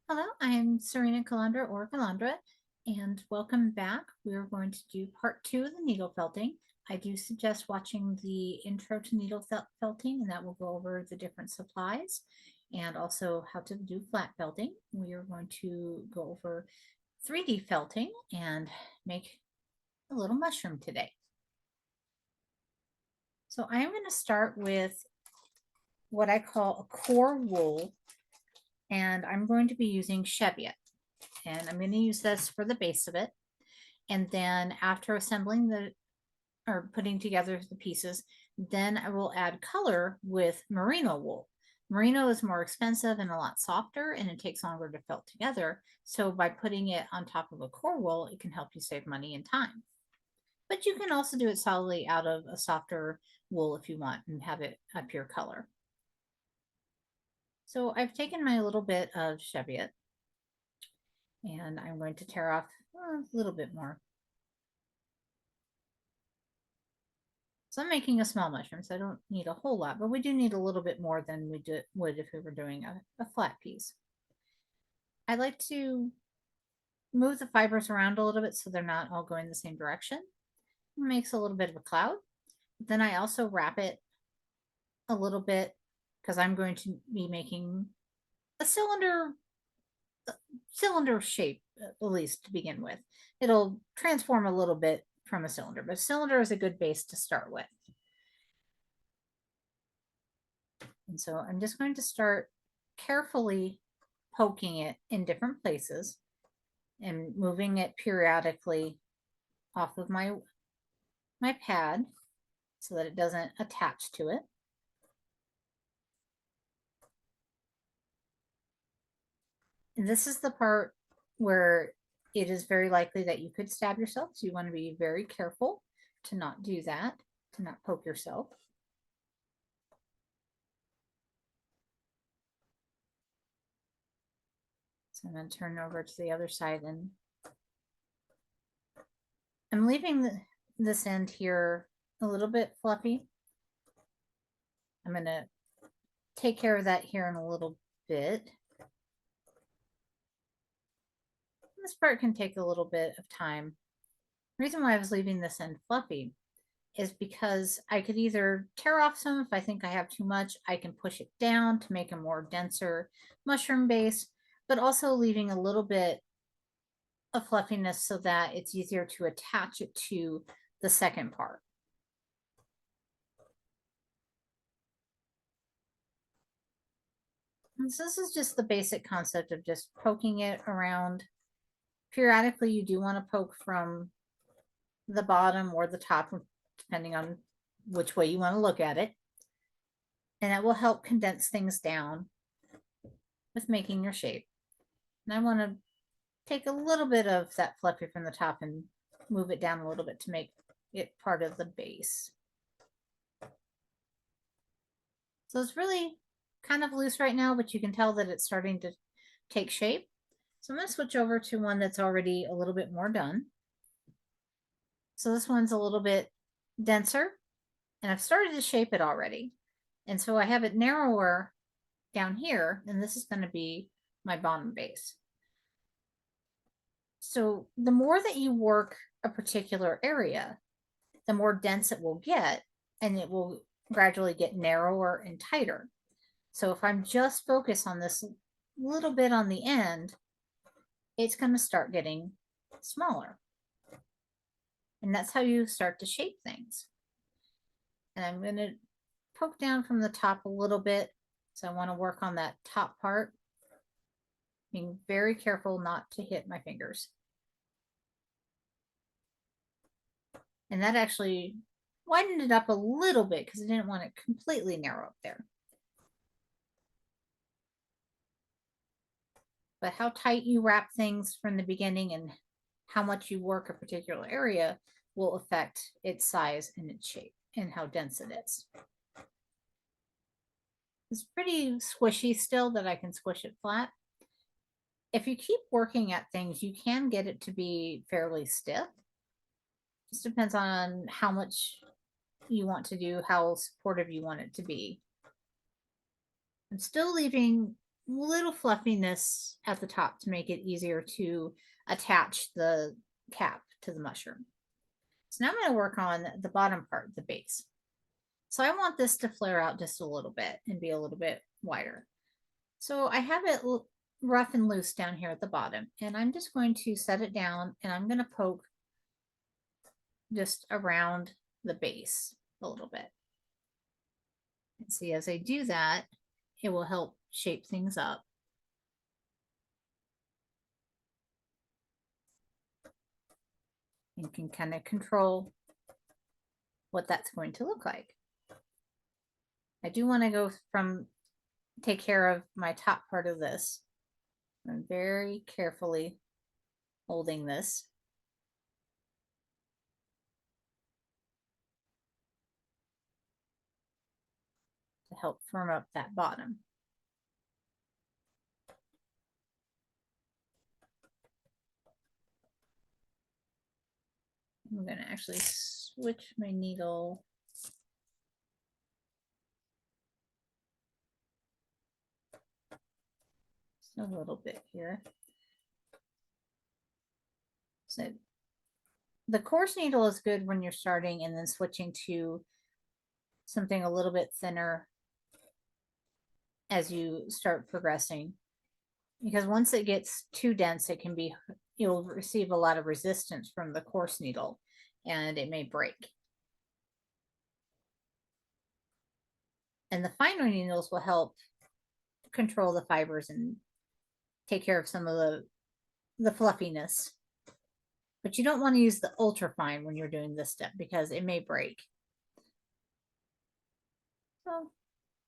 Hello, I'm Serena Calandra or Calandra, and welcome back. We're going to do part two of the needle felting. I do suggest watching the intro to needle felting, and that will go over the different supplies and also how to do flat felting. We are going to go over 3D felting and make a little mushroom today. So I'm going to start with what I call a core wool, and I'm going to be using Cheviot. And I'm going to use this for the base of it. And then after assembling or putting together the pieces, then I will add color with merino wool. Merino is more expensive and a lot softer, and it takes longer to felt together. So by putting it on top of a core wool, it can help you save money and time. But you can also do it solidly out of a softer wool if you want and have it a pure color. So I've taken my little bit of Cheviot and I'm going to tear off a little bit more. So I'm making a small mushroom, so I don't need a whole lot, but we do need a little bit more than we would if we were doing a flat piece. I like to move the fibers around a little bit so they're not all going the same direction. It makes a little bit of a cloud. Then I also wrap it a little bit because I'm going to be making a cylinder shape, at least to begin with. It'll transform a little bit from a cylinder, but cylinder is a good base to start with. And so I'm just going to start carefully poking it in different places and moving it periodically off of my pad so that it doesn't attach to it. And this is the part where it is very likely that you could stab yourself. So you want to be very careful to not do that, to not poke yourself. So I'm going to turn over to the other side, and I'm leaving this end here a little bit fluffy. I'm going to take care of that here in a little bit. This part can take a little bit of time. The reason why I was leaving this end fluffy is because I could either tear off some if I think I have too much. I can push it down to make a more denser mushroom base, but also leaving a little bit of fluffiness so that it's easier to attach it to the second part. And so this is just the basic concept of just poking it around. Periodically, you do want to poke from the bottom or the top, depending on which way you want to look at it. And that will help condense things down with making your shape. And I want to take a little bit of that fluffy from the top and move it down a little bit to make it part of the base. So it's really kind of loose right now, but you can tell that it's starting to take shape. So I'm going to switch over to one that's already a little bit more done. So this one's a little bit denser, and I've started to shape it already. And so I have it narrower down here, and this is going to be my bottom base. So the more that you work a particular area, the more dense it will get, and it will gradually get narrower and tighter. So if I'm just focused on this little bit on the end, it's going to start getting smaller. And that's how you start to shape things. And I'm going to poke down from the top a little bit. So I want to work on that top part, being very careful not to hit my fingers. And that actually widened it up a little bit because I didn't want it completely narrow up there. But how tight you wrap things from the beginning and how much you work a particular area will affect its size and its shape and how dense it is. It's pretty squishy still that I can squish it flat. If you keep working at things, you can get it to be fairly stiff. Just depends on how much you want to do, how supportive you want it to be. I'm still leaving little fluffiness at the top to make it easier to attach the cap to the mushroom. So now I'm going to work on the bottom part, the base. So I want this to flare out just a little bit and be a little bit wider. So I have it rough and loose down here at the bottom, and I'm just going to set it down, and I'm going to poke just around the base a little bit. And see, as I do that, it will help shape things up. And can kind of control what that's going to look like. I do want to go take care of my top part of this. I'm very carefully holding this. To help firm up that bottom. I'm going to actually switch my needle. Just a little bit here. So the coarse needle is good when you're starting and then switching to something a little bit thinner as you start progressing. Because once it gets too dense, you'll receive a lot of resistance from the coarse needle and it may break. And the finer needles will help control the fibers and take care of some of the fluffiness. But you don't want to use the ultra fine when you're doing this step because it may break. So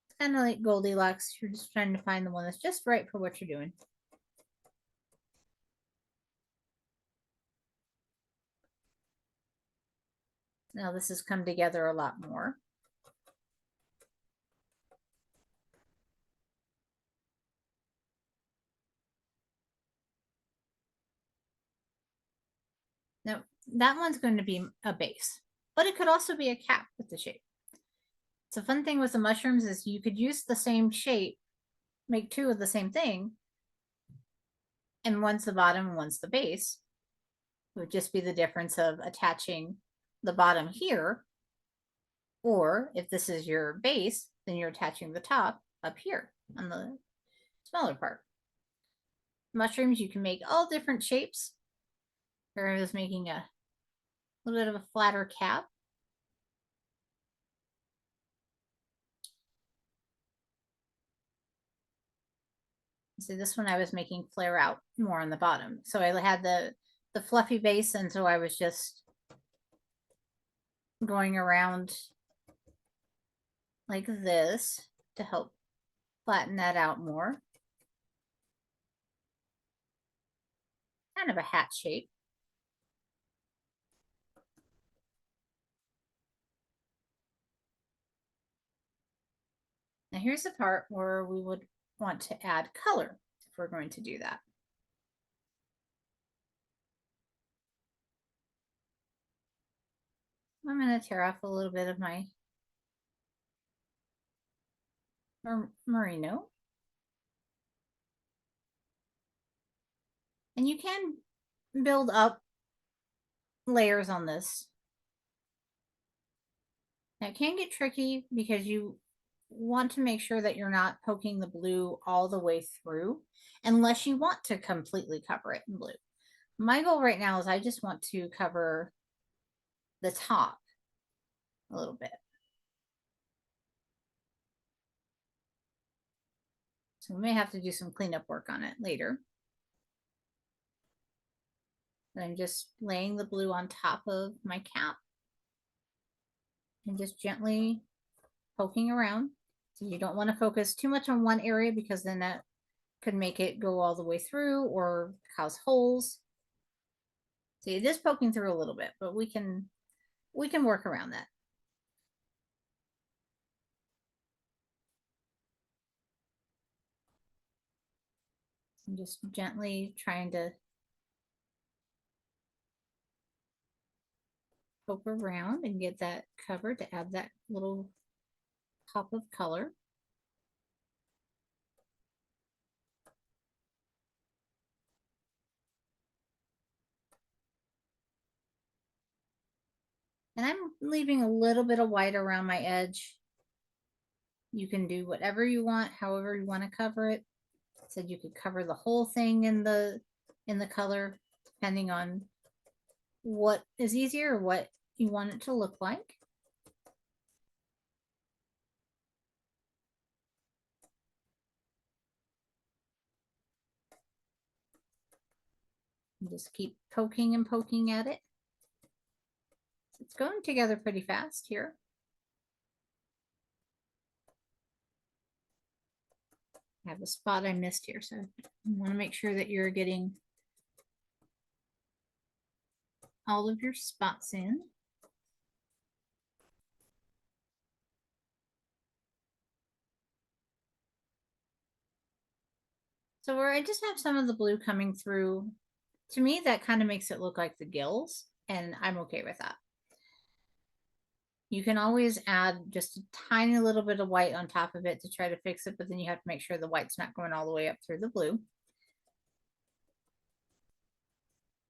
it's kind of like Goldilocks. You're just trying to find the one that's just right for what you're doing. Now this has come together a lot more. Now that one's going to be a base, but it could also be a cap with the shape. So fun thing with the mushrooms is you could use the same shape, make two of the same thing, and one's the bottom and one's the base. It would just be the difference of attaching the bottom here, or if this is your base, then you're attaching the top up here on the smaller part. Mushrooms, you can make all different shapes. Here I was making a little bit of a flatter cap. See, this one I was making flare out more on the bottom. So I had the fluffy base, and so I was just going around like this to help flatten that out more. Kind of a hat shape. Now here's the part where we would want to add color if we're going to do that. I'm going to tear off a little bit of my merino. And you can build up layers on this. Now it can get tricky because you want to make sure that you're not poking the blue all the way through unless you want to completely cover it in blue. My goal right now is I just want to cover the top a little bit. So we may have to do some cleanup work on it later. And I'm just laying the blue on top of my cap and just gently poking around. So you don't want to focus too much on one area because then that could make it go all the way through or cause holes. See, it is poking through a little bit, but we can work around that. I'm just gently trying to poke around and get that covered to add that little pop of color. And I'm leaving a little bit of white around my edge. You can do whatever you want, however you want to cover it. Said you could cover the whole thing in the color, depending on what is easier or what you want it to look like. And just keep poking and poking at it. It's going together pretty fast here. I have a spot I missed here, so I want to make sure that you're getting all of your spots in. So where I just have some of the blue coming through, to me, that kind of makes it look like the gills, and I'm okay with that. You can always add just a tiny little bit of white on top of it to try to fix it, but then you have to make sure the white's not going all the way up through the blue.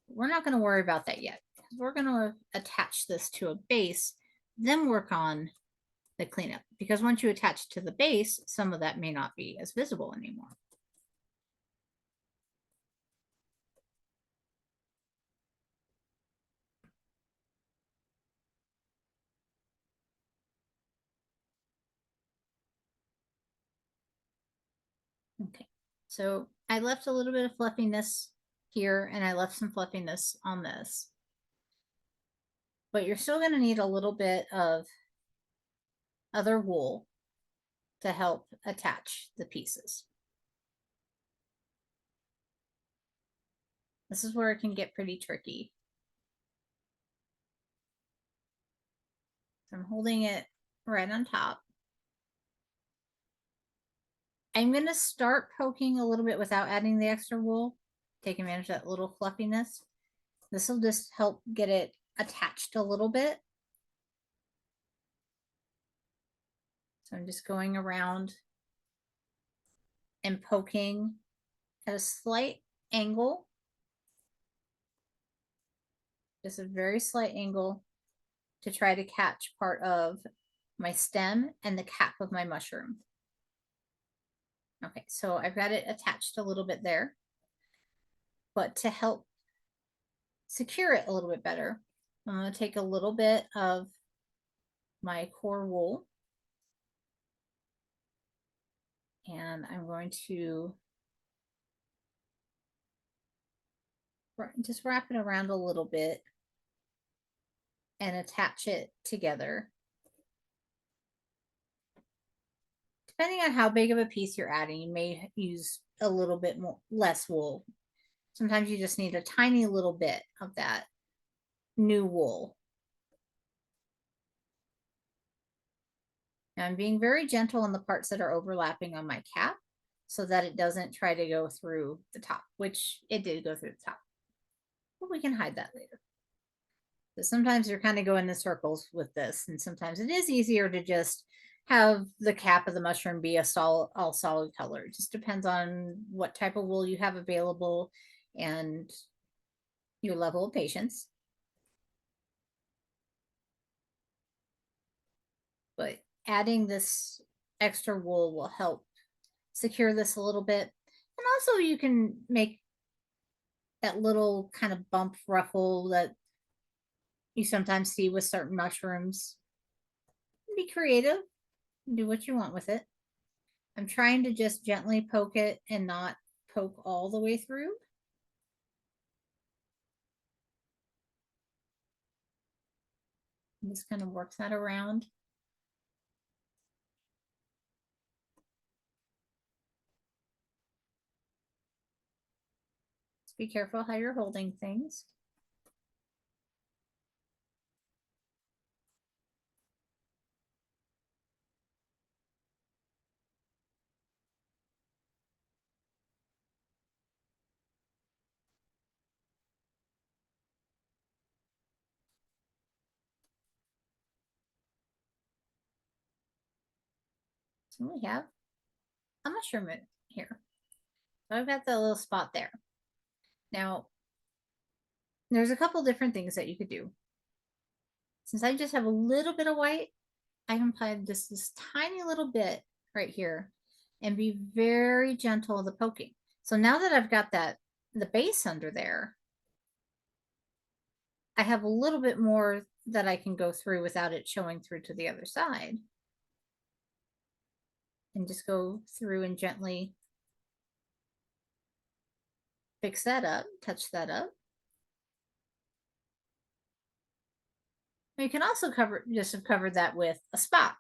We're not going to worry about that yet, because we're going to attach this to a base, then work on the cleanup. Because once you attach to the base, some of that may not be as visible anymore. Okay, so I left a little bit of fluffiness here, and I left some fluffiness on this. But you're still going to need a little bit of other wool to help attach the pieces. This is where it can get pretty tricky. So I'm holding it right on top. I'm going to start poking a little bit without adding the extra wool. Take advantage of that little fluffiness. This will just help get it attached a little bit. So I'm just going around and poking at a slight angle. Just a very slight angle to try to catch part of my stem and the cap of my mushroom. Okay, so I've got it attached a little bit there. But to help secure it a little bit better, I'm going to take a little bit of my core wool and I'm going to just wrap it around a little bit and attach it together. Depending on how big of a piece you're adding, you may use a little bit more less wool. Sometimes you just need a tiny little bit of that new wool. Now I'm being very gentle on the parts that are overlapping on my cap so that it doesn't try to go through the top, which it did go through the top. But we can hide that later. So sometimes you're kind of going in circles with this, and sometimes it is easier to just have the cap of the mushroom be a all solid color. It just depends on what type of wool you have available and your level of patience. But adding this extra wool will help secure this a little bit. And also you can make that little kind of bump ruffle that you sometimes see with certain mushrooms. Be creative, do what you want with it. I'm trying to just gently poke it and not poke all the way through. Just kind of works that around. Just be careful how you're holding things. So we have a mushroom here. So I've got the little spot there. Now, there's a couple different things that you could do. Since I just have a little bit of white, I can apply just this tiny little bit right here and be very gentle with the poking. So now that I've got the base under there, I have a little bit more that I can go through without it showing through to the other side. And just go through and gently fix that up, touch that up. You can also just have covered that with a spot.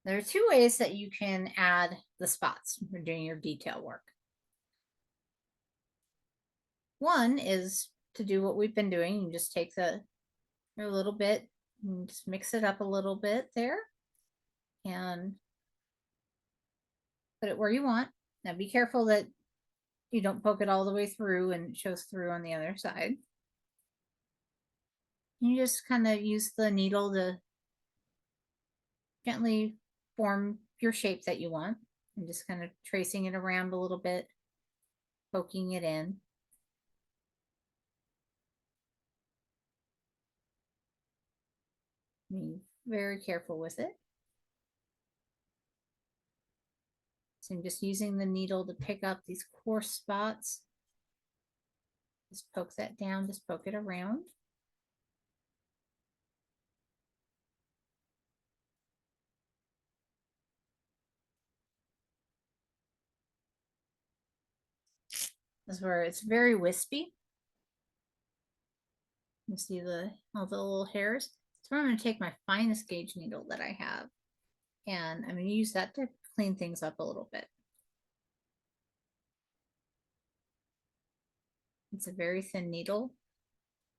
There are two ways that you can add the spots when doing your detail work. One is to do what we've been doing. You just take your little bit and just mix it up a little bit there and put it where you want. Now be careful that you don't poke it all the way through and it shows through on the other side. You just kind of use the needle to gently form your shape that you want and just kind of tracing it around a little bit, poking it in. Be very careful with it. So I'm just using the needle to pick up these coarse spots. Just poke that down, just poke it around. This is where it's very wispy. You see all the little hairs. So I'm going to take my finest gauge needle that I have, and I'm going to use that to clean things up a little bit. It's a very thin needle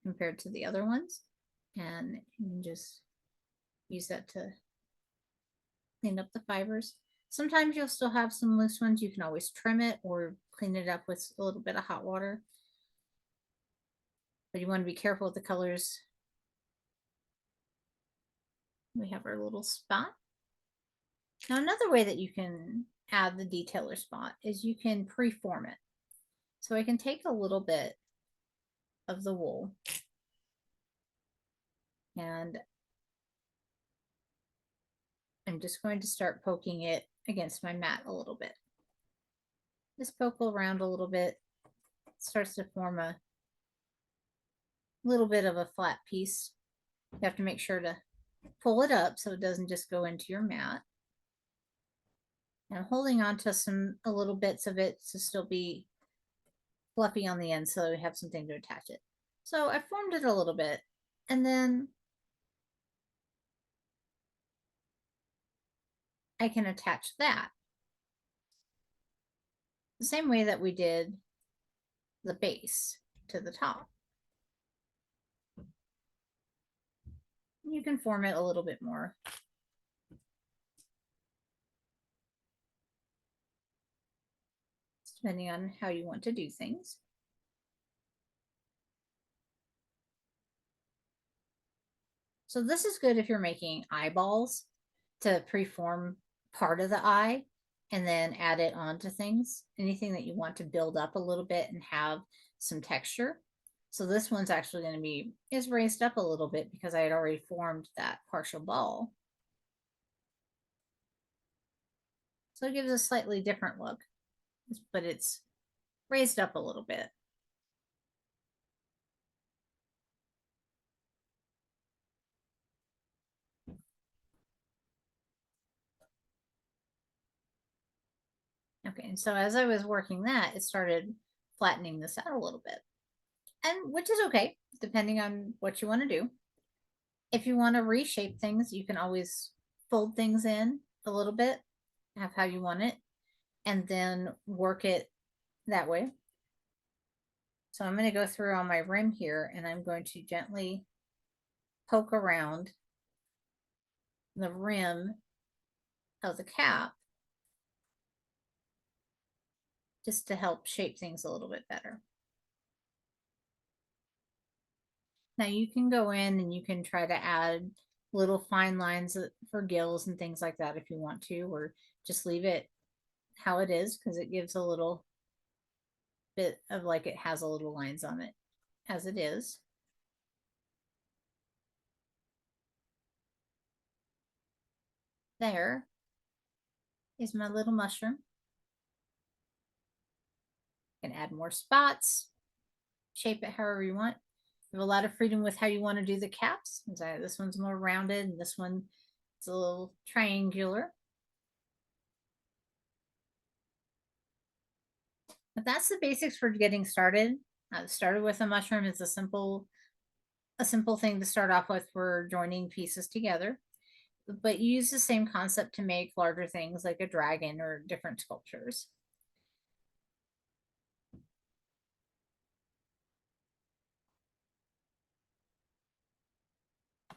compared to the other ones, and you can just use that to clean up the fibers. Sometimes you'll still have some loose ones. You can always trim it or clean it up with a little bit of hot water. But you want to be careful with the colors. We have our little spot. Now, another way that you can add the detailer spot is you can preform it. So I can take a little bit of the wool and I'm just going to start poking it against my mat a little bit. Just poke around a little bit. It starts to form a little bit of a flat piece. You have to make sure to pull it up so it doesn't just go into your mat. And I'm holding on to a little bits of it to still be fluffy on the end so we have something to attach it. So I formed it a little bit and then I can attach that the same way that we did the base to the top. You can form it a little bit more. Depending on how you want to do things. So this is good if you're making eyeballs to preform part of the eye and then add it onto things. Anything that you want to build up a little bit and have some texture. So this one's actually going to be is raised up a little bit because I had already formed that partial ball. So it gives a slightly different look, but it's raised up a little bit. Okay, and so as I was working that, it started flattening this out a little bit. And which is okay, depending on what you want to do. If you want to reshape things, you can always fold things in a little bit, have how you want it, and then work it that way. So I'm going to go through on my rim here and I'm going to gently poke around the rim of the cap just to help shape things a little bit better. Now you can go in and you can try to add little fine lines for gills and things like that if you want to, or just leave it how it is because it gives a little bit of like it has a little lines on it as it is. there is my little mushroom. You can add more spots, shape it however you want. You have a lot of freedom with how you want to do the caps. This one's more rounded and this one is a little triangular. But that's the basics for getting started. Started with a mushroom. It's a simple thing to start off with for joining pieces together. But you use the same concept to make larger things like a dragon or different sculptures.